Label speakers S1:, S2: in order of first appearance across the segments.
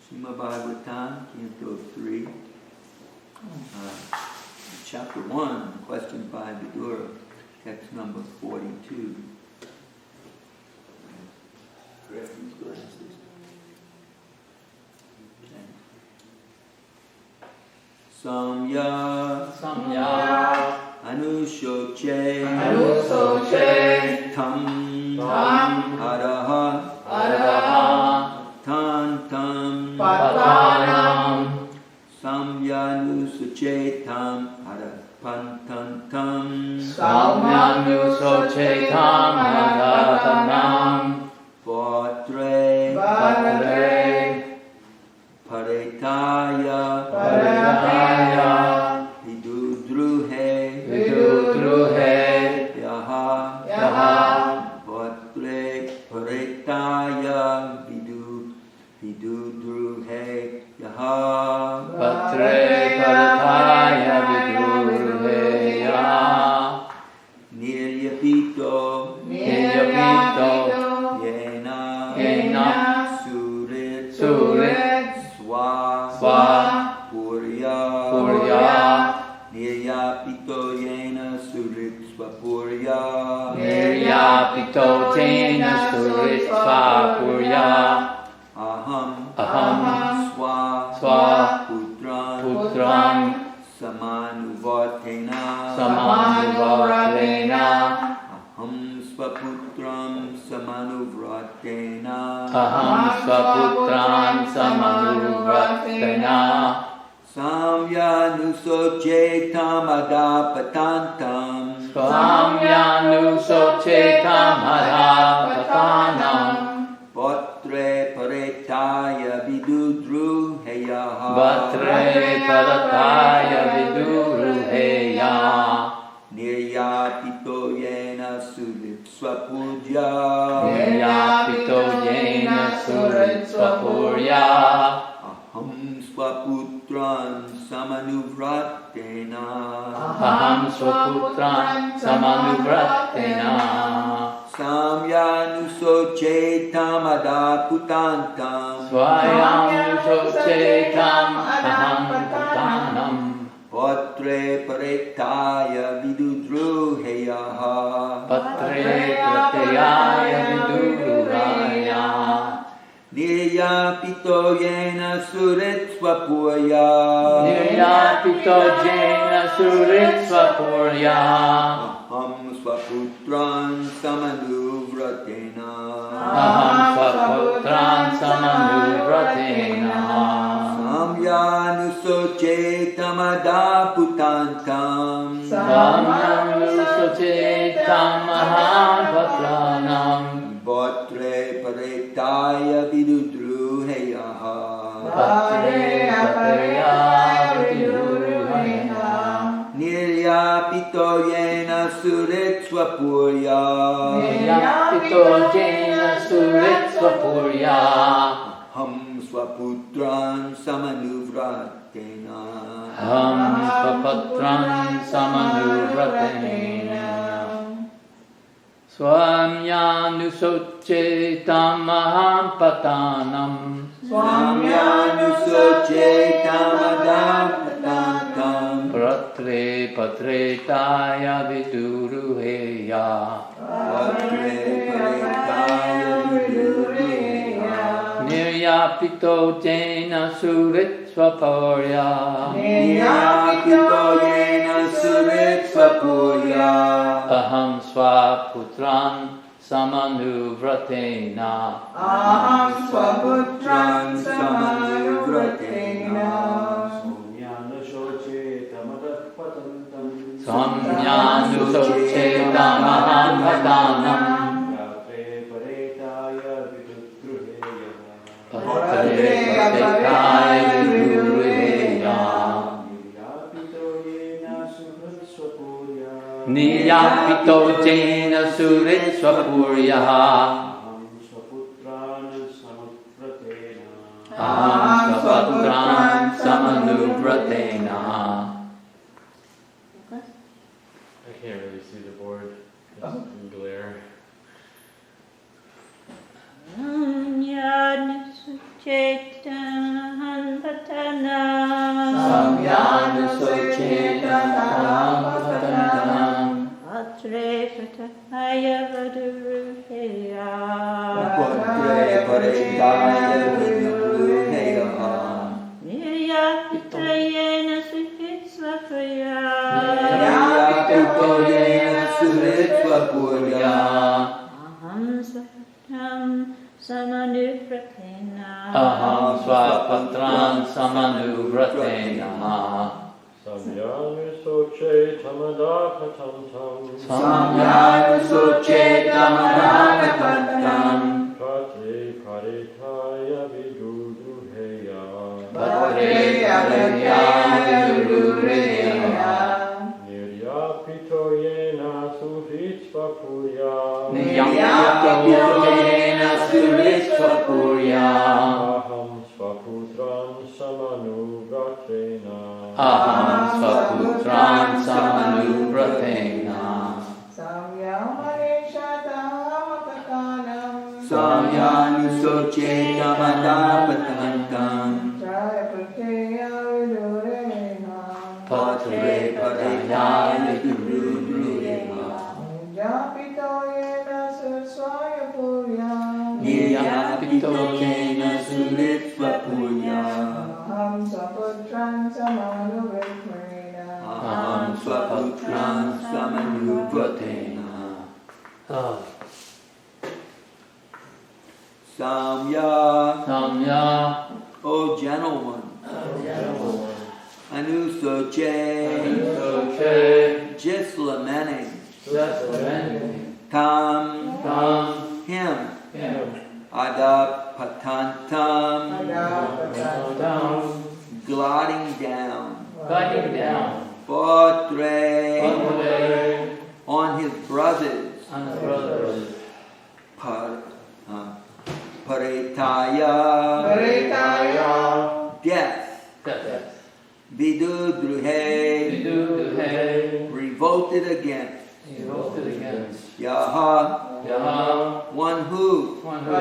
S1: Srimad Bhagavatam, Canto 3, Chapter 1, Question 5, Vidura, text number 42. Grab these glasses. Okay. Samya Anushoche Tam Araha Tan Patanam Samyanusuchetam Harapantantam
S2: Samyanusuchetam Harapantantam
S1: Vatre Paretaya Vidudruhe Yaha Vatre Paretaya Vidudruhe Yaha
S2: Patre Parataya Vidurhe Yaha
S1: Niryapito Yena Surit Swa Purya Niryapito Yena Surit Swapurya
S2: Niryapito Tena Surit Swapurya
S1: Aham Swa Putran Samanuvartena
S2: Aham Swaputran Samanuvratena
S1: Samyanusochetam adapatantam
S2: Samyanusochetam Adapatanam
S1: Vatre paretaya vidudruheyaha
S2: Vatre Parataya Viduruheya
S1: Niryapito yena sudipsvapudya
S2: Niryapito Yena Suritsvapurya
S1: Aham svaputran samanuvratena
S2: Aham Swaputran Samanuvratena
S1: Samyanusochetam adaputantam
S2: Swayanusochetam Aham Putanam
S1: Vatre paretaya vidudruheyaha
S2: Patre Pratayaya Viduraya
S1: Niryapito yena suritsvapurya
S2: Niryapito Jena Suritsvapurya
S1: Aham svaputran samanuvratena
S2: Aham Swaputran Samanuvratena
S1: Samyanusochetam adaputantam
S2: Samyanusochetam Aham Patranam
S1: Vatre paretaya vidudruheyaha
S2: Patre Prataya Viduraya
S1: Niryapito yena suritsvapurya
S2: Niryapito Jena Suritsvapurya
S1: Aham svaputran samanuvratena
S2: Aham Swaputran Samanuvratena Swamyanusochetam Aham Patanam
S1: Samyanusochetam adapatantam
S2: Pratre Patretaya Viduruheya
S1: Vatre paretaya vidudruheya
S2: Niryapito Jena Suritsvapurya
S1: Niryapito yena suritsvapurya
S2: Aham Swaputran Samanuvratena
S3: Aham Swaputran
S1: samanuvratena
S2: Samyanusochetam Aham Patanam Patre Prataya Viduruheya Niryapito Jena Suritsvapurya Aham Swaputran Samanuvratena
S4: I can't really see the board. It's in glare.
S2: Samyanusochetam Aham Patanam
S3: Vatre Prataya Viduruheya
S1: Vatre paretaya vidudruheya
S3: Niryapito yena suritsvapurya
S1: Niryapito yena suritsvapurya
S3: Aham Swaputram Samanuvratena
S2: Aham Swaputran Samanuvratena
S4: Samyanusochetam adapatantam
S2: Samyanusochetam Adapatantam
S4: Patre paretaya vidudruheya
S2: Patre Prataya Viduruheya
S4: Niryapito yena suritsvapurya
S2: Niryapito Jena Suritsvapurya
S4: Aham svaputran samanuvratena
S2: Aham Swaputran Samanuvratena
S1: Samyanusochetam adapatantam Patre paretaya vidudruheya Niryapito yena suritsvapurya
S3: Aham Swaputran Samanuvratena
S1: Aham svaputran samanuvratena Samya,
S2: Samya,
S1: O gentle one, Anusoche,
S2: Anusoche,
S1: just lamenting,
S2: just lamenting,
S1: Tam,
S2: Tam,
S1: him,
S2: him,
S1: Adapatantam,
S2: down,
S1: gliding down,
S2: gliding down,
S1: Potre,
S2: Padre,
S1: on his brothers,
S2: and his brothers,
S1: Paretaya, death,
S2: death,
S1: Vidudruhe,
S2: Viduduhe,
S1: revolted against,
S2: he voted against,
S1: Yaha,
S2: Yaha,
S1: one who,
S2: one who,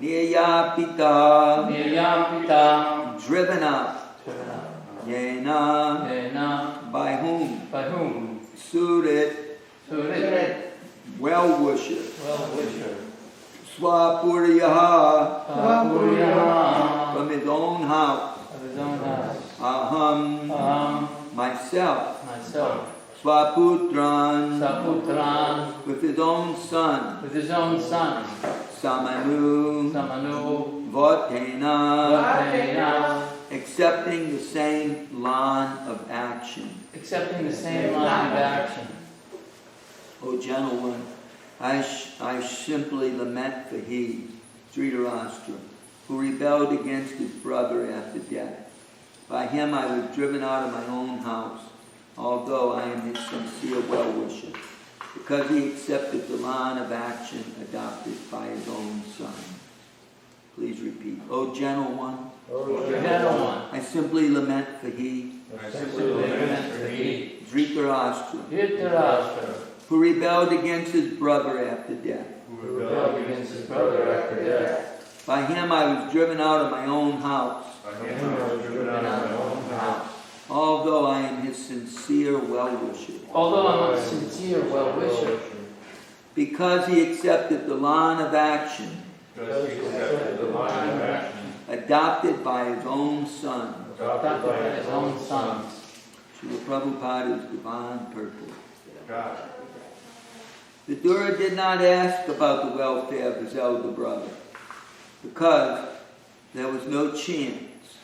S1: Niyapita,
S2: Niyapita,
S1: driven out, Yena,
S2: Yena,
S1: by whom,
S2: by whom,
S1: Surit,
S2: Surit,
S1: well worship,
S2: well-wisher,
S1: Swapuryaha,
S2: Sapuryaha,
S1: from his own house,
S2: of his own house,
S1: Aham, myself,
S2: myself,
S1: Swaputran,
S2: Saputran,
S1: with his own son,
S2: with his own son,
S1: Samanu,
S2: Samanu,
S1: Votena,
S2: Vatena,
S1: accepting the same line of action.
S2: accepting the same line of action.
S1: O gentle one, I simply lament for he, Dhritarashtra, who rebelled against his brother after death. By him I was driven out of my own house, although I am his sincere well-wisher, because he accepted the line of action adopted by his own son. Please repeat. O gentle one,
S2: Gentle one,
S1: I simply lament for he, Dhritarashtra,
S2: Dhritarashtra,
S1: who rebelled against his brother after death.
S2: who rebelled against his brother after death.
S1: By him I was driven out of my own house, although I am his sincere well-wisher.
S2: Although I'm a sincere well-wisher,
S1: Because he accepted the line of action adopted by his own son.
S2: adopted by his own sons.
S1: Srila Prabhupada's divine purpose. Vidura did not ask about the welfare of his elder brother, because there was no chance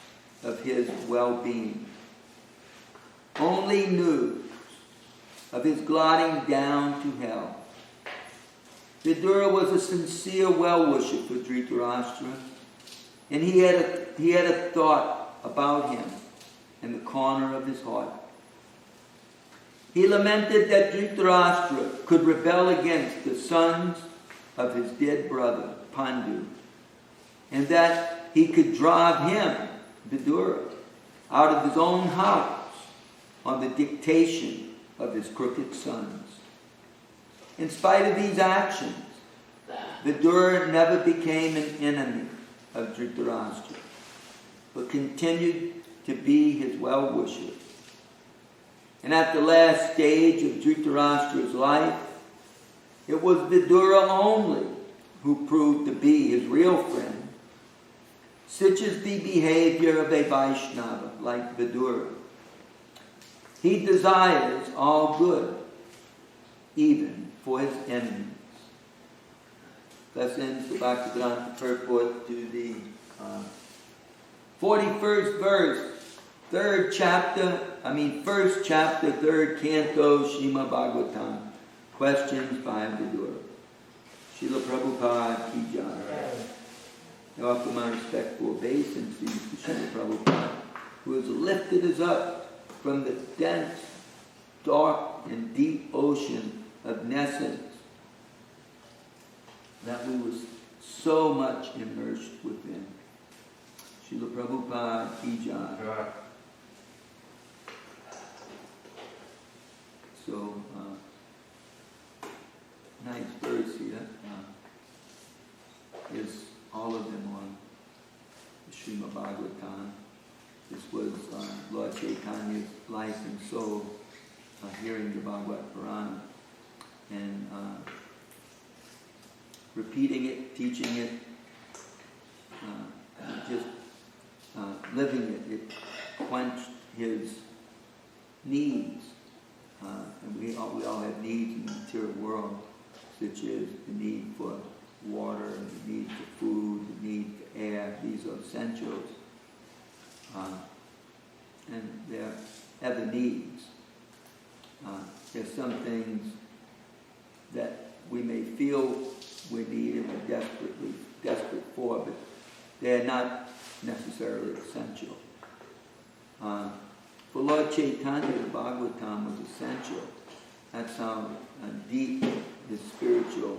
S1: of his well-being. Only news of his gliding down to hell. Vidura was a sincere well-wisher for Dhritarashtra, and he had a thought about him in the corner of his heart. He lamented that Dhritarashtra could rebel against the sons of his dead brother, Pandu, and that he could drive him, Vidura, out of his own house on the dictation of his crooked sons. In spite of these actions, Vidura never became an enemy of Dhritarashtra, but continued to be his well-wisher. And at the last stage of Dhritarashtra's life, it was Vidura only who proved to be his real friend. Such is the behavior of a Vaishnava like Vidura. He desires all good, even for his enemies. Thus ends the Bhagavatam purport to the 41st verse, first chapter, 3rd canto, Srimad Bhagavatam. Questions by Vidura. Srila Prabhupada ki jai. I offer my respectful obeisances to Srila Prabhupada, who has lifted us up from the dense, dark, and deep ocean of nescience that we were so much immersed within. Srila Prabhupada ki jai. So, nice verse here. Is all of them on the Srimad Bhagavatam. This was Lord Chaitanya's life and soul, hearing the Bhagavad Purana and repeating it, teaching it, just living it. It quenched his needs. And we all have needs in the material world, such as the need for water, the need for food, the need for air. These are essentials. And they're other needs. There's some things that we may feel we need and we're desperate for, but they're not necessarily essential. For Lord Chaitanya, the Bhagavatam was essential. That's how deep his spiritual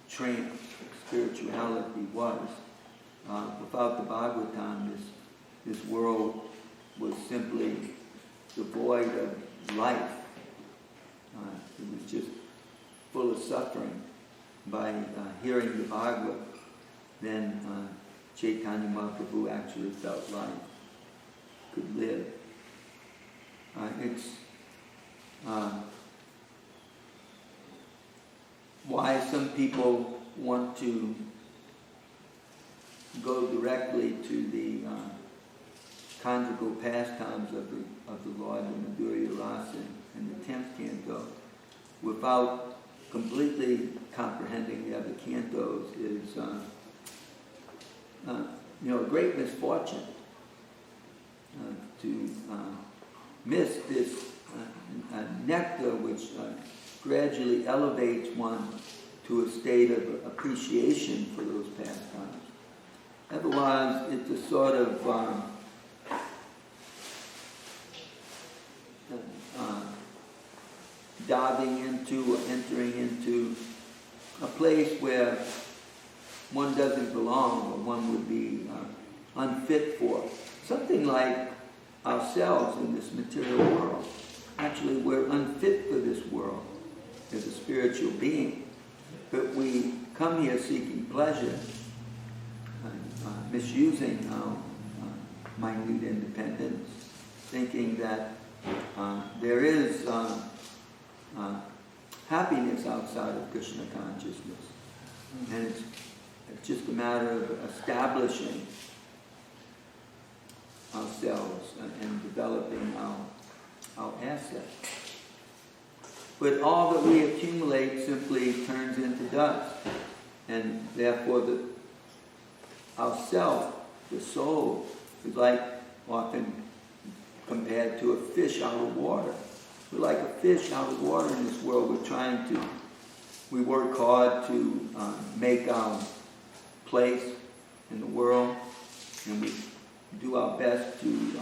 S1: trance, spirituality was. Without the Bhagavatam, this world was simply devoid of life. It was just full of suffering. By hearing the Bhagavad, then Chaitanya Mahaprabhu actually felt life, could live. It's why some people want to go directly to the conjugal pastimes of the Lord, the Madhurya Rasa and the 10th canto, without completely comprehending the other cantos is, a great misfortune to miss this nectar which gradually elevates one to a state of appreciation for those pastimes. Otherwise, it's a sort of diving into or entering into a place where one doesn't belong or one would be unfit for. Something like ourselves in this material world. Actually, we're unfit for this world as a spiritual being. But we come here seeking pleasure, misusing our minute independence, thinking that there is happiness outside of Krishna consciousness. And it's just a matter of establishing ourselves and developing our assets. But all that we accumulate simply turns into dust. And therefore our self, the soul, is like often compared to a fish out of water. We're like a fish out of water in this world. We work hard to make our place in the world, and we do our best to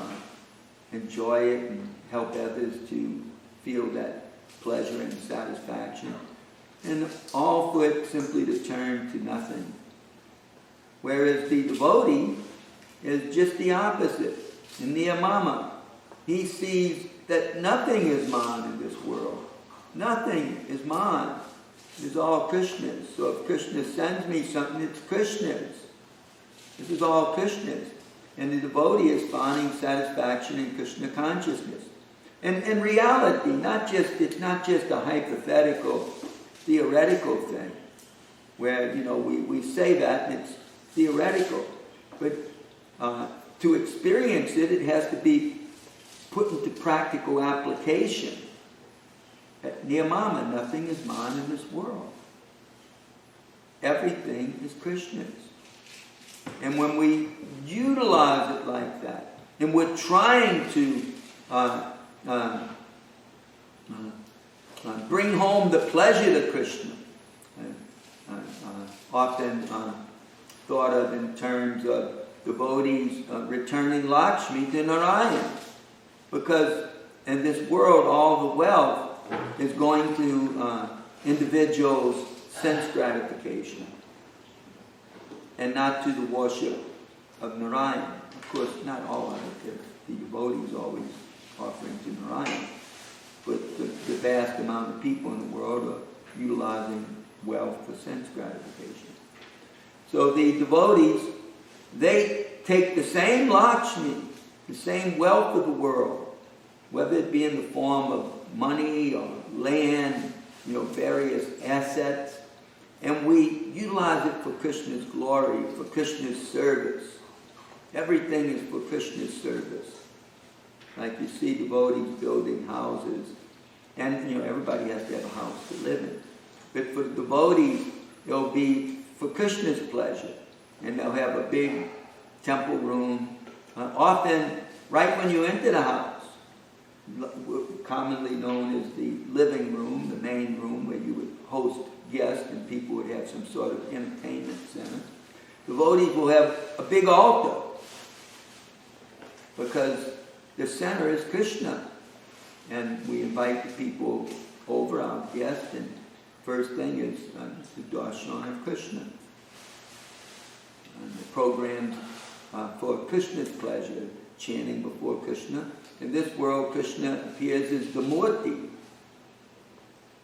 S1: enjoy it and help others to feel that pleasure and satisfaction. And all for it simply to turn to nothing. Whereas the devotee is just the opposite. In Niyamama, he sees that nothing is mine in this world. Nothing is mine. It is all Krishna's. So if Krishna sends me something, it's Krishna's. This is all Krishna's. And the devotee is finding satisfaction in Krishna consciousness. And in reality, it's not just a hypothetical, theoretical thing, where, we say that and it's theoretical. But to experience it, it has to be put into practical application. At Niyamama, nothing is mine in this world. Everything is Krishna's. And when we utilize it like that, and we're trying to bring home the pleasure to Krishna, often thought of in terms of devotees returning Lakshmi to Narayan. Because in this world, all the wealth is going to individuals' sense gratification and not to the worship of Narayan. Of course, not all of it. The devotees always offering to Narayan. But the vast amount of people in the world are utilizing wealth for sense gratification. So the devotees, they take the same Lakshmi, the same wealth of the world, whether it be in the form of money or land, various assets, and we utilize it for Krishna's glory, for Krishna's service. Everything is for Krishna's service. Like you see devotees building houses, and everybody has to have a house to live in. But for the devotees, they'll be for Krishna's pleasure. And they'll have a big temple room, often right when you enter the house, commonly known as the living room, the main room where you would host guests and people would have some sort of entertainment center. Devotees will have a big altar because the center is Krishna. And we invite the people over, our guests, and first thing is the darshan of Krishna. And the programs for Krishna's pleasure, chanting before Krishna. In this world, Krishna appears as the Murti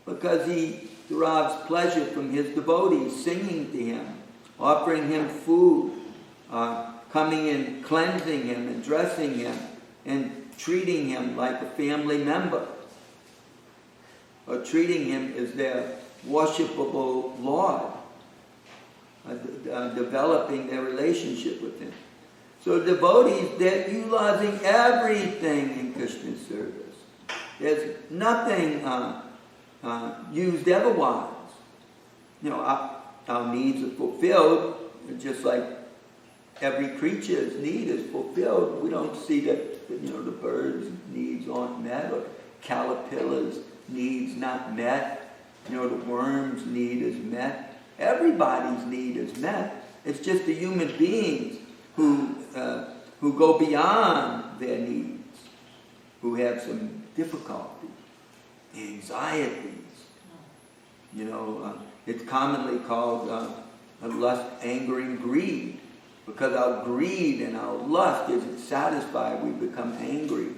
S1: because he derives pleasure from his devotees, singing to him, offering him food, coming and cleansing him and dressing him and treating him like a family member, or treating him as their worshipable Lord, developing their relationship with him. So devotees, they're utilizing everything in Krishna's service. There's nothing used otherwise. Our needs are fulfilled, just like every creature's need is fulfilled. We don't see that the bird's needs aren't met, or caterpillar's needs not met. The worm's need is met. Everybody's need is met. It's just the human beings who go beyond their needs, who have some difficulty, anxieties. It's commonly called lust, anger, and greed. Because our greed and our lust isn't satisfied, we become angry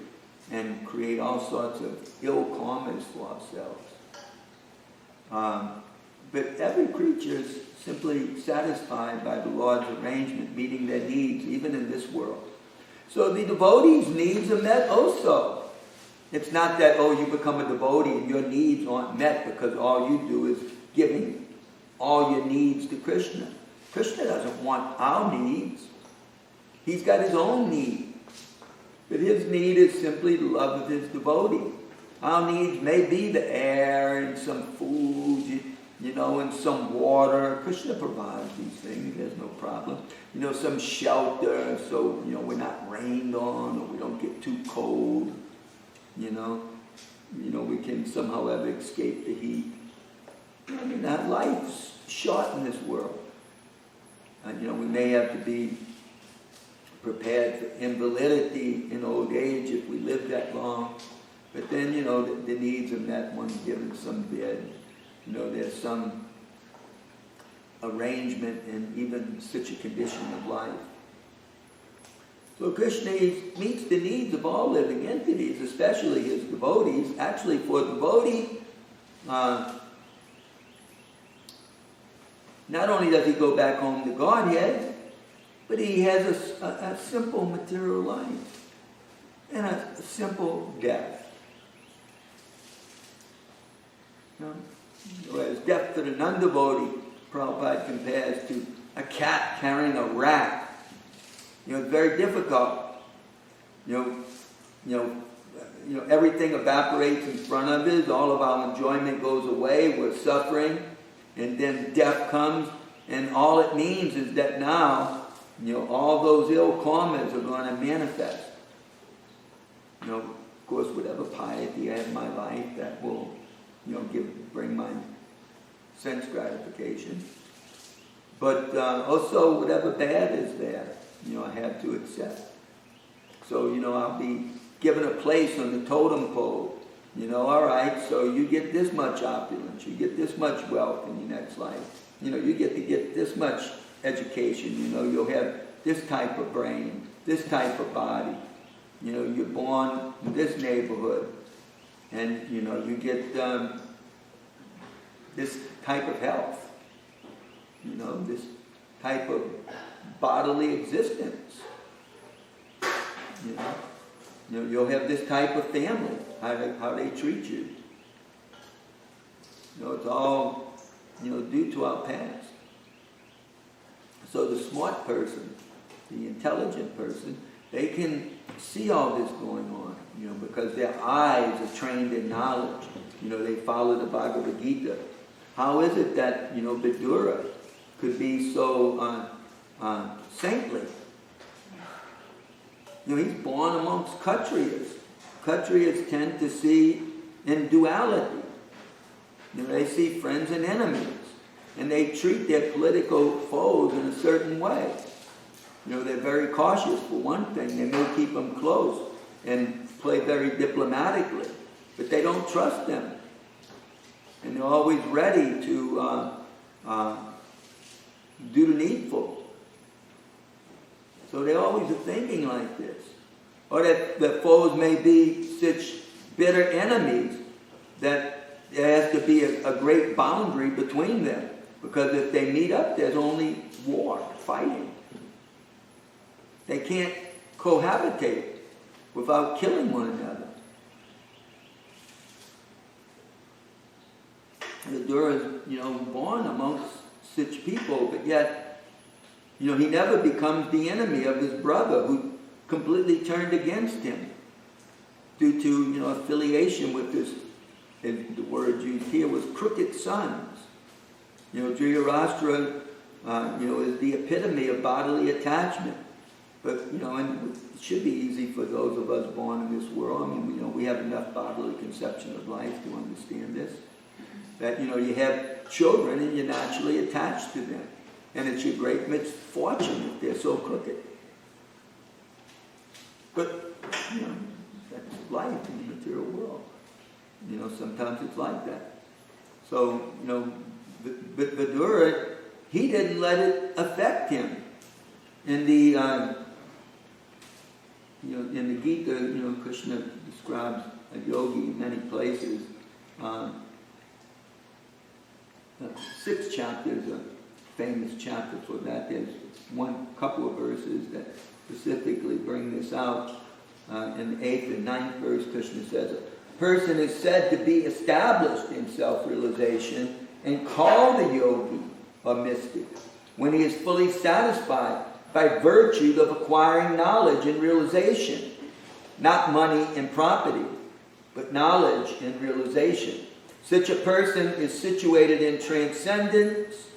S1: and create all sorts of ill karmas for ourselves. But every creature is simply satisfied by the Lord's arrangement, meeting their needs, even in this world. So the devotees' needs are met also. It's not that, you become a devotee and your needs aren't met because all you do is giving all your needs to Krishna. Krishna doesn't want our needs. He's got his own need. But his need is simply the love of his devotee. Our needs may be the air and some food, and some water. Krishna provides these things. There's no problem. Some shelter so, we're not rained on or we don't get too cold. We can somehow ever escape the heat. That life's short in this world. We may have to be prepared for invalidity in old age if we live that long. But then, the needs are met. One's given some bed. There's some arrangement in even such a condition of life. So Krishna meets the needs of all living entities, especially his devotees. Actually, for a devotee, not only does he go back home to Godhead, but he has a simple material life and a simple death. Whereas death for the non-devotee, Prabhupada compares to a cat carrying a rat. It's very difficult. Everything evaporates in front of us. All of our enjoyment goes away. We're suffering. And then death comes, and all it means is that now, all those ill karmas are going to manifest. Of course, whatever piety I have in my life, that will, bring my sense gratification. But also, whatever bad is there, I have to accept. So, I'll be given a place on the totem pole. All right, so you get this much opulence, you get this much wealth in your next life. You get to get this much education, you'll have this type of brain, this type of body. You're born in this neighborhood, and, you get this type of health, this type of bodily existence. You'll have this type of family, how they treat you. It's all, due to our past. So the smart person, the intelligent person, they can see all this going on, because their eyes are trained in knowledge. They follow the Bhagavad Gita. How is it that, Vidura could be so saintly. You know, he's born amongst Kshatriyas. Kshatriyas tend to see in duality. You know, they see friends and enemies. And they treat their political foes in a certain way. You know, they're very cautious for one thing. They may keep them close and play very diplomatically. But they don't trust them. And they're always ready to do the needful. So they always are thinking like this. Or that the foes may be such bitter enemies that there has to be a great boundary between them. Because if they meet up, there's only war, fighting. They can't cohabitate without killing one another. Vidura is, you know, born amongst such people, but yet, you know, he never becomes the enemy of his brother who completely turned against him due to, you know, affiliation with his, the word used here was crooked sons. You know, Dhritarashtra, you know, is the epitome of bodily attachment. But, you know, and it should be easy for those of us born in this world. I mean, you know, we have enough bodily conception of life to understand this. That, you know, you have children and you're naturally attached to them. And it's your great misfortune if they're so crooked. But, you know, that's life in the material world. You know, sometimes it's like that. So, you know, but Vidura, he didn't let it affect him. In the, you know, in the Gita, you know, Krishna describes a yogi in many places. 6th chapter is a famous chapter for that. There's couple of verses that specifically bring this out. In the 8th and 9th verse, Krishna says, a person is said to be established in self-realization and called a yogi or mystic when he is fully satisfied by virtue of acquiring knowledge and realization. Not money and property, but knowledge and realization. Such a person is situated in transcendence.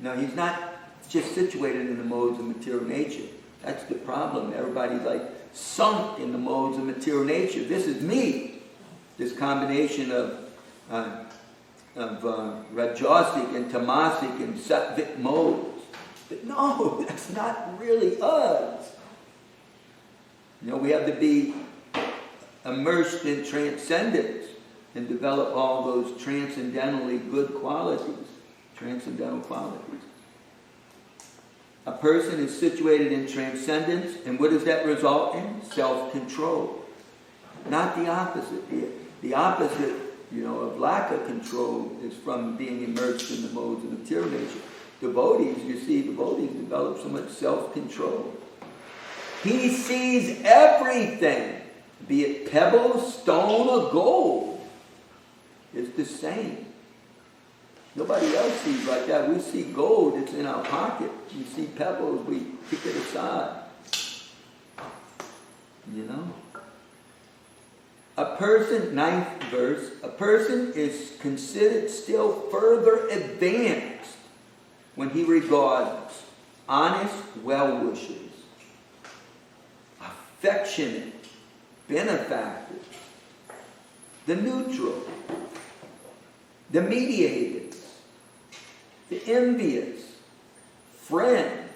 S1: No, he's not just situated in the modes of material nature. That's the problem. Everybody's like sunk in the modes of material nature. This is me. This combination of Rajasic and Tamasic and Sattvic modes. But no, that's not really us. You know, we have to be immersed in transcendence and develop all those transcendentally good qualities, transcendental qualities. A person is situated in transcendence, and what does that result in? Self-control. Not the opposite. The opposite, you know, of lack of control is from being immersed in the modes of material nature. Devotees, you see, devotees develop so much self-control. He sees everything, be it pebble, stone, or gold. It's the same. Nobody else sees like that. We see gold, it's in our pocket. We see pebbles, we kick it aside. You know? A person, 9th verse, a person is considered still further advanced when he regards honest well-wishers, affectionate benefactors, the neutral, the mediators, the envious, friends,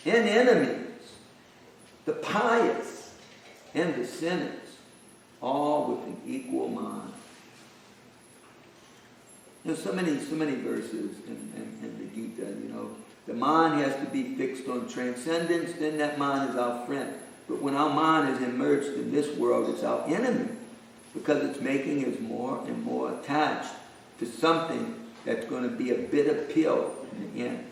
S1: and enemies, the pious, and the sinners, all with an equal mind. There's so many verses in the Gita, you know. The mind has to be fixed on transcendence, then that mind is our friend. But when our mind is immersed in this world, it's our enemy, because it's making us more and more attached to something that's going to be a bitter pill in the end.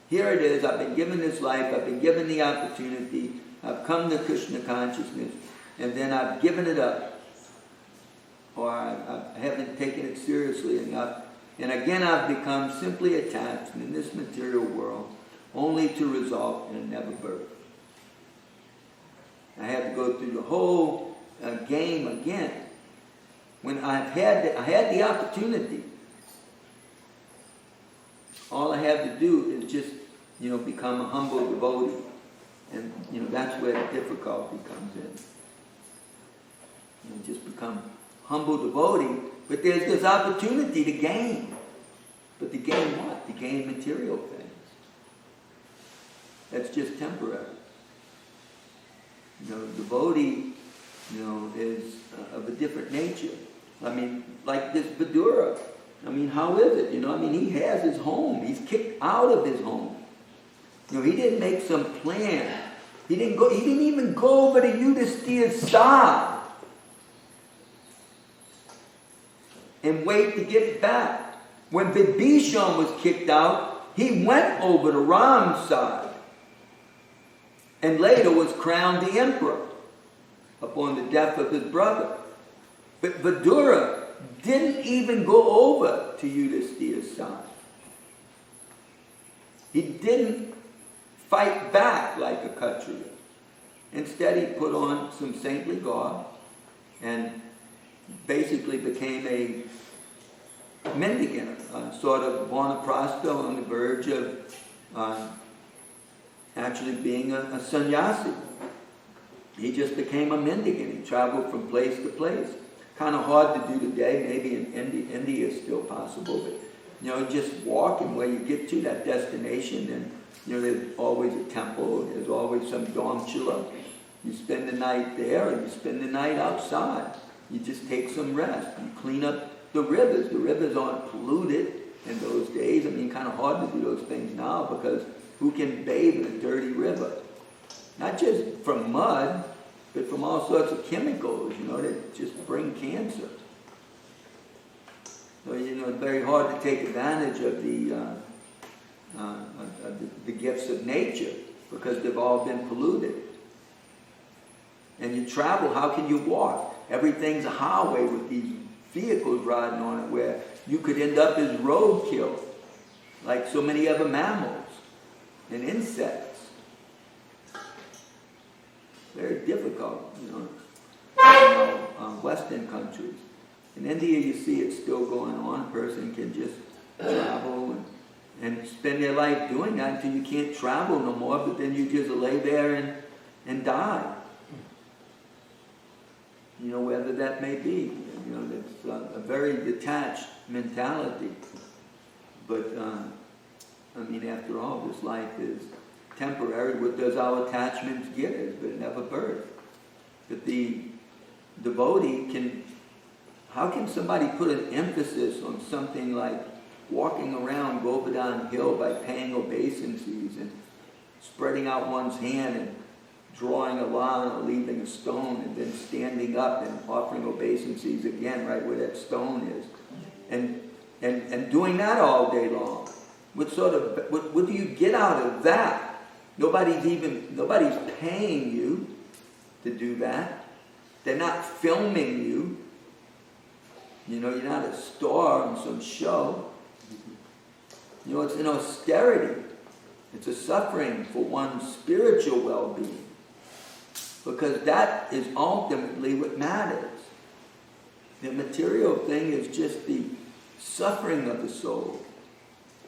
S1: Here it is, I've been given this life, I've been given the opportunity, I've come to Krishna consciousness, and then I've given it up. Or I haven't taken it seriously enough. And again I've become simply attached in this material world, only to result in a never birth. I have to go through the whole game again. When I had the opportunity all I have to do is just, become a humble devotee. And, that's where the difficulty comes in. Just become humble devotee, but there's this opportunity to gain. But to gain what? To gain material things. That's just temporary. Devotee, is of a different nature. I mean, like this Vidura. I mean, how is it? He has his home. He's kicked out of his home. He didn't make some plan. He didn't even go over to Yudhishthira's side and wait to get back. When Vibhishan was kicked out, he went over to Ram's side and later was crowned the emperor upon the death of his brother. But Vidura didn't even go over to Yudhishthira's side. He didn't fight back like a Kshatriya. Instead, he put on some saintly garb and basically became a mendicant, sort of vanaprastha, on the verge of actually being a sannyasi. He just became a mendicant. He traveled from place to place. Kind of hard to do today. Maybe in India it's still possible, but just walk, and where you get to that destination, and there's always a temple. There's always some dharmshala. You spend the night there, or you spend the night outside. You just take some rest. You clean up the rivers. The rivers aren't polluted in those days. Kind of hard to do those things now, because who can bathe in a dirty river? Not just from mud, but from all sorts of chemicals, that just bring cancer. So, it's very hard to take advantage of the gifts of nature, because they've all been polluted. And you travel, how can you walk? Everything's a highway with these vehicles riding on it, where you could end up as roadkill, like so many other mammals and insects. Very difficult, in Western countries. In India, you see it's still going on. A person can just travel and spend their life doing that until you can't travel no more, but then you just lay there and die. Whether that may be. It's a very detached mentality. But, after all, this life is temporary. What does our attachments give us? But never birth. But the devotee how can somebody put an emphasis on something like walking around Govardhan Hill by paying obeisances and spreading out one's hand and drawing a line or leaving a stone, and then standing up and offering obeisances again right where that stone is, and doing that all day long? What do you get out of that? Nobody's paying you to do that. They're not filming you. You're not a star on some show. It's an austerity. It's a suffering for one's spiritual well-being. Because that is ultimately what matters. The material thing is just the suffering of the soul.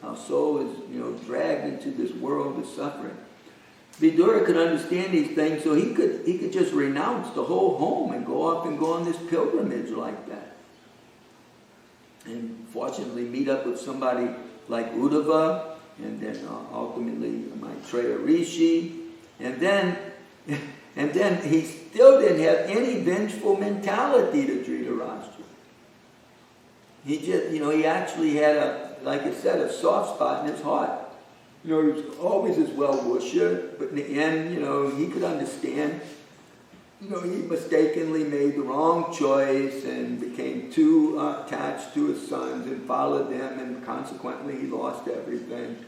S1: Our soul is, dragged into this world of suffering. Vidura could understand these things, so he could just renounce the whole home and go up and go on this pilgrimage like that. And fortunately meet up with somebody like Uddhava, and then ultimately Maitreya Rishi, and then he still didn't have any vengeful mentality to Dhritarashtra. He just, he actually had like I said, a soft spot in his heart. He was always his well-wisher, but in the end, he could understand, he mistakenly made the wrong choice and became too attached to his sons and followed them, and consequently he lost everything.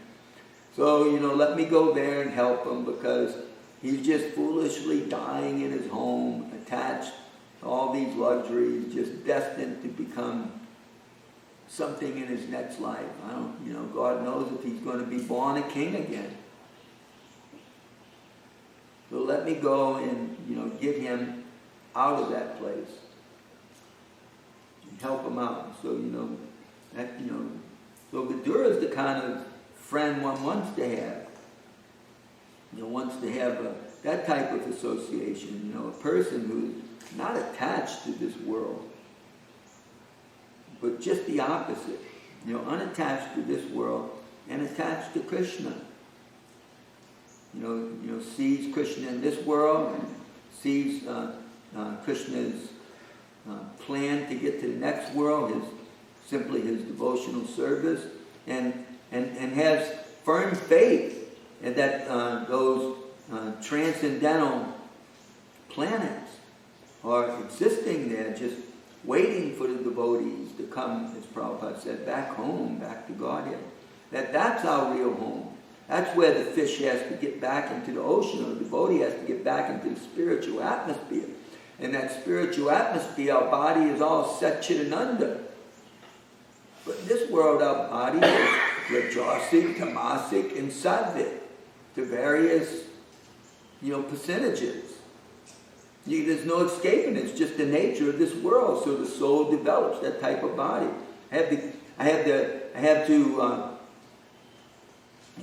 S1: So, let me go there and help him, because he's just foolishly dying in his home, attached to all these luxuries, just destined to become something in his next life. God knows if he's going to be born a king again. So let me go and, get him out of that place and help him out. So, so Vidura is the kind of friend one wants to have. Wants to have that type of association. A person who's not attached to this world, but just the opposite. Unattached to this world and attached to Krishna. Sees Krishna in this world and sees Krishna's plan to get to the next world, simply his devotional service, and has firm faith that those transcendental planets are existing there, just waiting for the devotees to come, as Prabhupada said, back home, back to Godhead. That's our real home. That's where the fish has to get back into the ocean, or the devotee has to get back into the spiritual atmosphere. In that spiritual atmosphere, our body is all Satchitananda. But in this world, our body is Rajasic, Tamasic, and Sattvic, to various, percentages. There's no escaping it. It's just the nature of this world. So the soul develops that type of body. I have to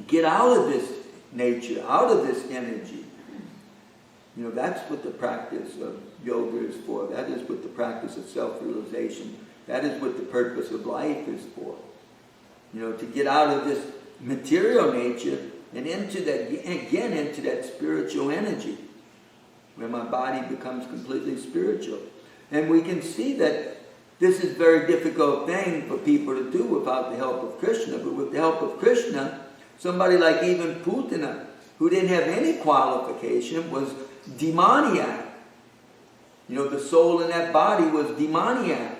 S1: get out of this nature, out of this energy. That's what the practice of yoga is for. That is what the practice of self-realization, that is what the purpose of life is for. To get out of this material nature and into that spiritual energy, where my body becomes completely spiritual. And we can see that this is a very difficult thing for people to do without the help of Krishna. But with the help of Krishna, somebody like even Putana, who didn't have any qualification, was demoniac. The soul in that body was demoniac.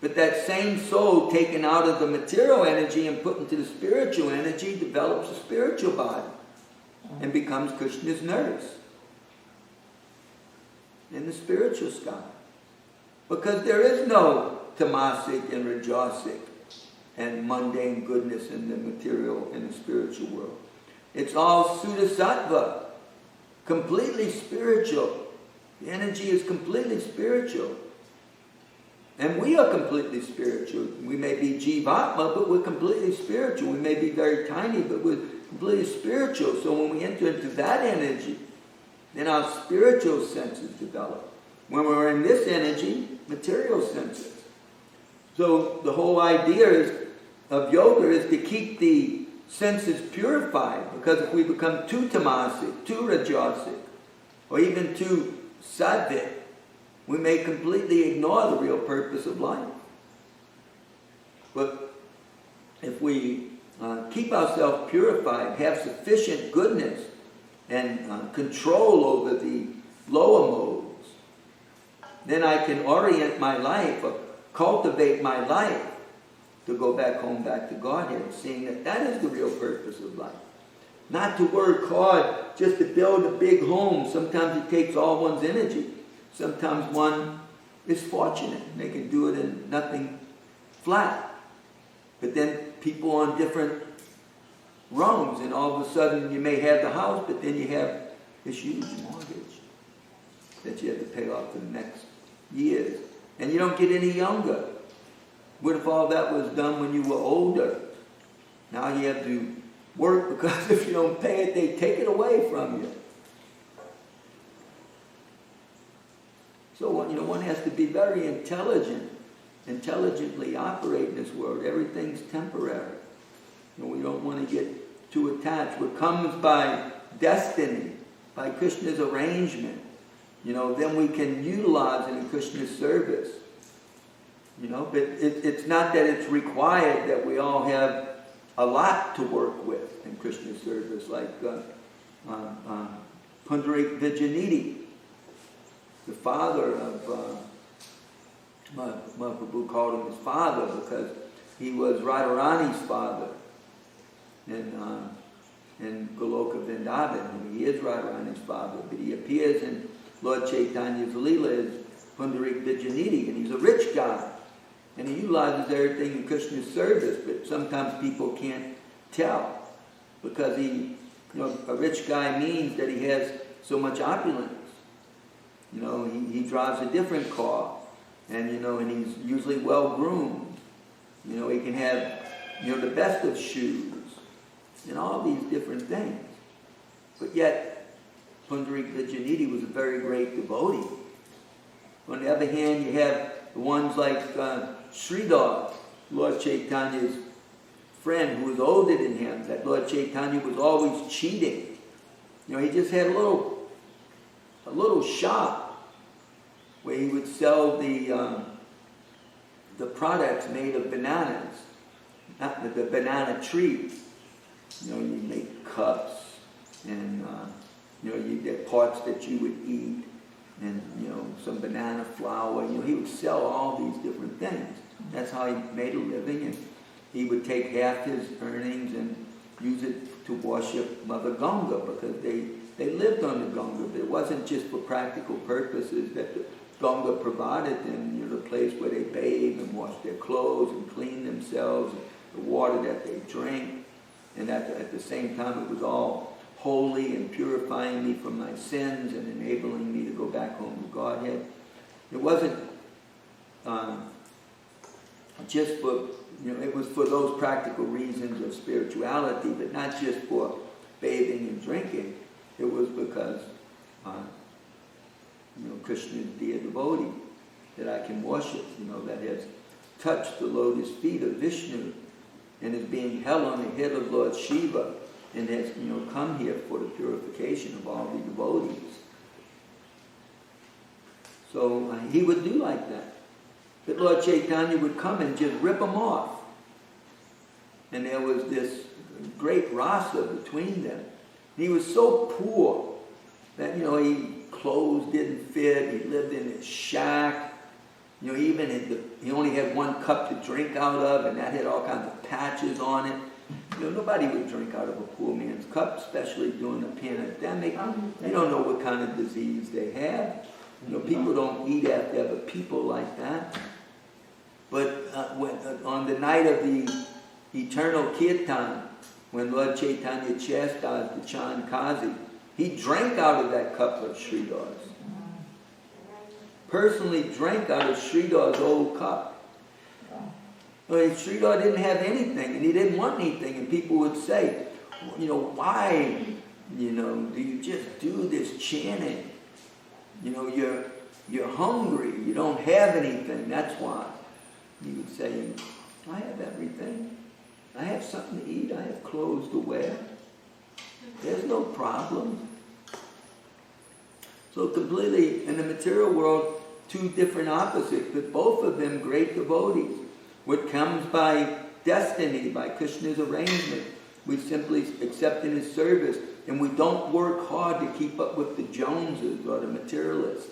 S1: But that same soul taken out of the material energy and put into the spiritual energy develops a spiritual body and becomes Krishna's nurse in the spiritual sky. Because there is no tamasic and rajasic and mundane goodness in the material and the spiritual world. It's all Suddha-sattva, completely spiritual. The energy is completely spiritual. And we are completely spiritual. We may be jivatma, but we're completely spiritual. We may be very tiny, but we're completely spiritual. So when we enter into that energy, then our spiritual senses develop. When we're in this energy, material senses. So the whole idea of yoga is to keep the senses purified, because if we become too tamasic, too rajasic, or even too sattvic, we may completely ignore the real purpose of life. But if we keep ourselves purified, have sufficient goodness and control over the lower modes, then I can orient my life, or cultivate my life to go back home, back to Godhead, seeing that is the real purpose of life. Not to work hard just to build a big home. Sometimes it takes all one's energy. Sometimes one is fortunate and they can do it in nothing flat. But then people on different rungs, and all of a sudden you may have the house, but then you have this huge mortgage that you have to pay off for the next years. And you don't get any younger. What if all that was done when you were older? Now you have to work, because if you don't pay it, they take it away from you. So one has to be very intelligently operate in this world. Everything's temporary. We don't want to get too attached. What comes by destiny, by Krishna's arrangement, then we can utilize it in Krishna's service. But it's not that it's required that we all have a lot to work with in Krishna's service, like Pundarik Vijayanidhi, the father of Mahaprabhu called him his father because he was Radharani's father in Goloka Vrindavan. He is Radharani's father, but he appears in Lord Chaitanya's Leela as Pundarik Vijayanidhi, and he's a rich guy. And he utilizes everything in Krishna's service, but sometimes people can't tell, because a rich guy means that he has so much opulence. He drives a different car, and he's usually well groomed. He can have the best of shoes, and all these different things. But yet, Pundarika Janiti was a very great devotee. On the other hand, you have the ones like Sridhar, Lord Chaitanya's friend, who was older than him, that Lord Chaitanya was always cheating. You know, he just had a little shop where he would sell the products made of bananas, not the banana tree. You know, you make cups, and you know, you get parts that you would eat, and you know, some banana flour. You know, he would sell all these different things. That's how he made a living, and he would take half his earnings and use it to worship Mother Ganga, because they lived on the Ganga. But it wasn't just for practical purposes that the Ganga provided them, you know, the place where they bathe and wash their clothes and clean themselves, and the water that they drink. And at the same time, it was all holy and purifying me from my sins and enabling me to go back home to Godhead. It wasn't just for, you know, it was for those practical reasons of spirituality, but not just for bathing and drinking. It was because, you know, Krishna is dear devotee that I can worship, you know, that has touched the lotus feet of Vishnu and is being held on the head of Lord Shiva, and has, you know, come here for the purification of all the devotees. So he would do like that. But Lord Chaitanya would come and just rip them off. And there was this great rasa between them. He was so poor that, you know, clothes didn't fit. He lived in his shack. You know, he only had one cup to drink out of, and that had all kinds of patches on it. You know, nobody would drink out of a poor man's cup, especially during a pandemic. You don't know what kind of disease they have. You know, people don't eat after other people like that. But on the night of the eternal kirtan, when Lord Chaitanya chastised the Chand Kazi, he drank out of that cup of Sridhar's. Personally drank out of Sridhar's old cup. Well, Sridhar didn't have anything, and he didn't want anything, and people would say, you know, why, you know, do you just do this chanting? You know, you're hungry, you don't have anything, that's why. He would say, I have everything. I have something to eat, I have clothes to wear. There's no problem. So completely, in the material world, two different opposites, but both of them great devotees. What comes by destiny, by Krishna's arrangement, we simply accept in his service, and we don't work hard to keep up with the Joneses or the materialists.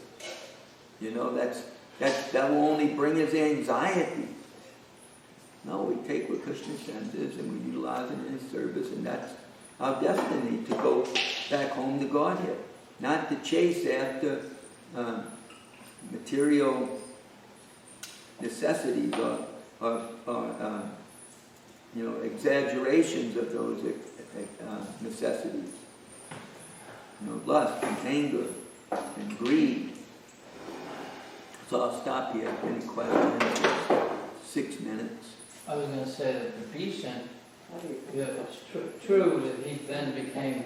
S1: You know, that will only bring us anxiety. No, we take what Krishna sends us and we utilize it in his service, and that's our destiny, to go back home to Godhead. Not to chase after material necessities or you know, exaggerations of those necessities. You know, lust and anger and greed. So I'll stop here. Any questions? 6 minutes.
S2: I was going to say that the Bhishma, yeah, it's true that he then became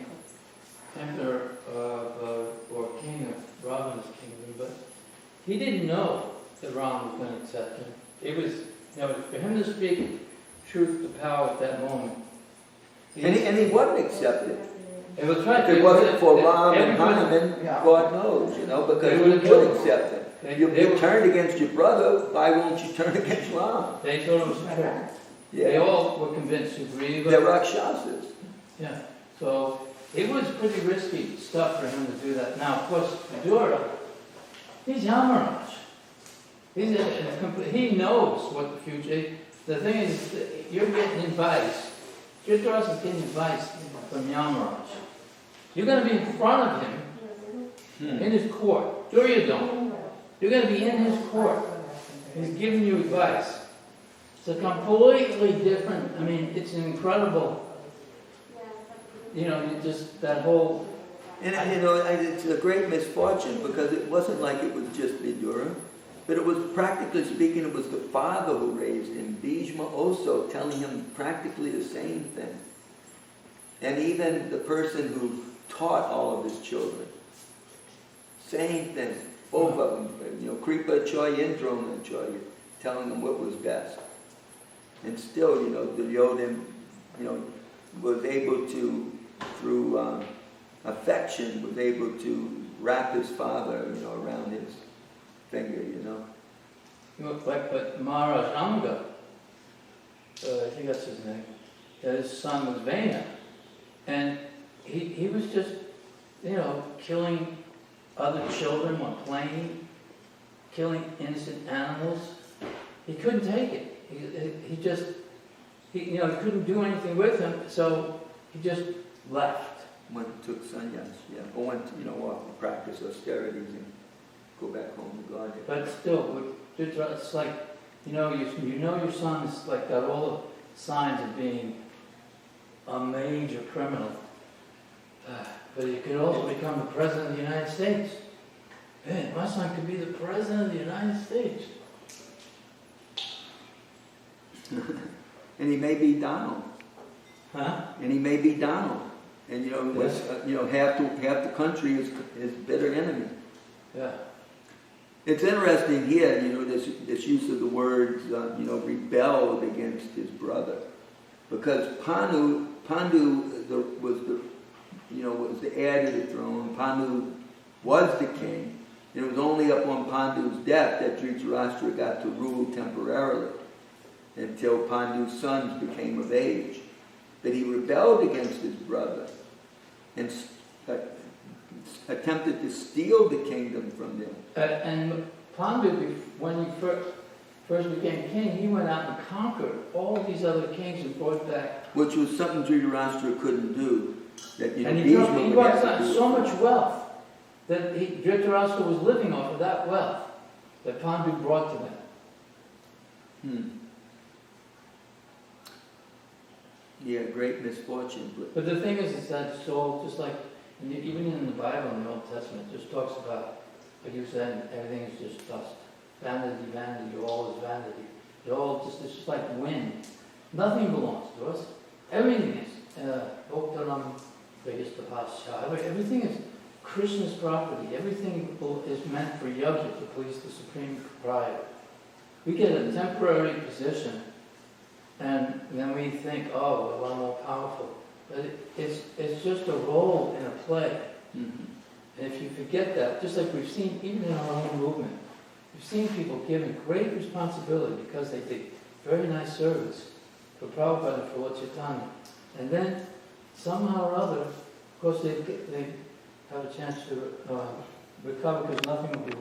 S2: emperor of, or king of Ravana's kingdom, but he didn't know that Ravana was going to accept him. It was, you know, for him to speak truth to power at that moment.
S1: And he wasn't accepted.
S2: It was right.
S1: If it wasn't for Ram and Hanuman, God knows, you know, because he would accept it. You turned against your brother, why won't you turn against Ram?
S2: They thought it was a trick.
S1: Yeah.
S2: They all were convinced to agree.
S1: They're Rakshasas.
S2: Yeah. So it was pretty risky stuff for him to do that. Now, of course, Vidura, he's Yamaraj. He knows what the future is. The thing is, you're getting advice. Dhritarashtra is getting advice from Yamaraj. You're going to be in front of him in his court. Duryodhana. You're going to be in his court. He's giving you advice. It's a completely different, I mean, it's an incredible, you know, just that whole...
S1: And, you know, it's a great misfortune, because it wasn't like it was just Vidura, but it was, practically speaking, it was the father who raised him, Bhishma also, telling him practically the same thing. And even the person who taught all of his children, same thing. Both of them, Kripa Choy, Indrona Choy, telling them what was best. And still, Duryodhana, was able to, through affection, was able to wrap his father, around his finger,
S2: But Maharaj Anga, I think that's his name, his son was Vena. And he was just, killing other children while playing, killing innocent animals. He couldn't take it. He couldn't do anything with him, so he just left.
S1: Went and took sannyas, yeah. Or went, off to practice austerities and go back home to God.
S2: But still, it's like, your son's like got all the signs of being a major criminal. But he could also become the President of the United States. Man, my son could be the President of the United States.
S1: And he may be Donald.
S2: Huh?
S1: And he may be Donald. And half the country is his bitter enemy.
S2: Yeah.
S1: It's interesting here, this use of the words, rebelled against his brother, because Pandu was the heir to the throne. Pandu was the king. And it was only upon Pandu's death that Dhritarashtra got to rule temporarily, until Pandu's sons became of age. But he rebelled against his brother and attempted to steal the kingdom from them.
S2: And Pandu, when he first became king, he went out and conquered all these other kings and brought back.
S1: Which was something Dhritarashtra couldn't do.
S2: And he brought back so much wealth that Dhritarashtra was living off of that wealth that Pandu brought to them.
S1: Yeah, great misfortune.
S2: But the thing is that it's all just like, even in the Bible, in the Old Testament, it just talks about, like you said, everything is just dust. Vanity, vanity, all is vanity. It's just like wind. Nothing belongs to us. Everything is. Everything is Krishna's property. Everything is meant for yogi to please the Supreme Proprietor. We get a temporary position, and then we think, oh, well, I'm more powerful. But it's just a role in a play.
S1: Mm-hmm.
S2: And if you forget that, just like we've seen even in our own movement, we've seen people given great responsibility because they did very nice service for Prabhupada and for Lord Chaitanya. And then somehow or other, of course, they have a chance to recover because nothing will be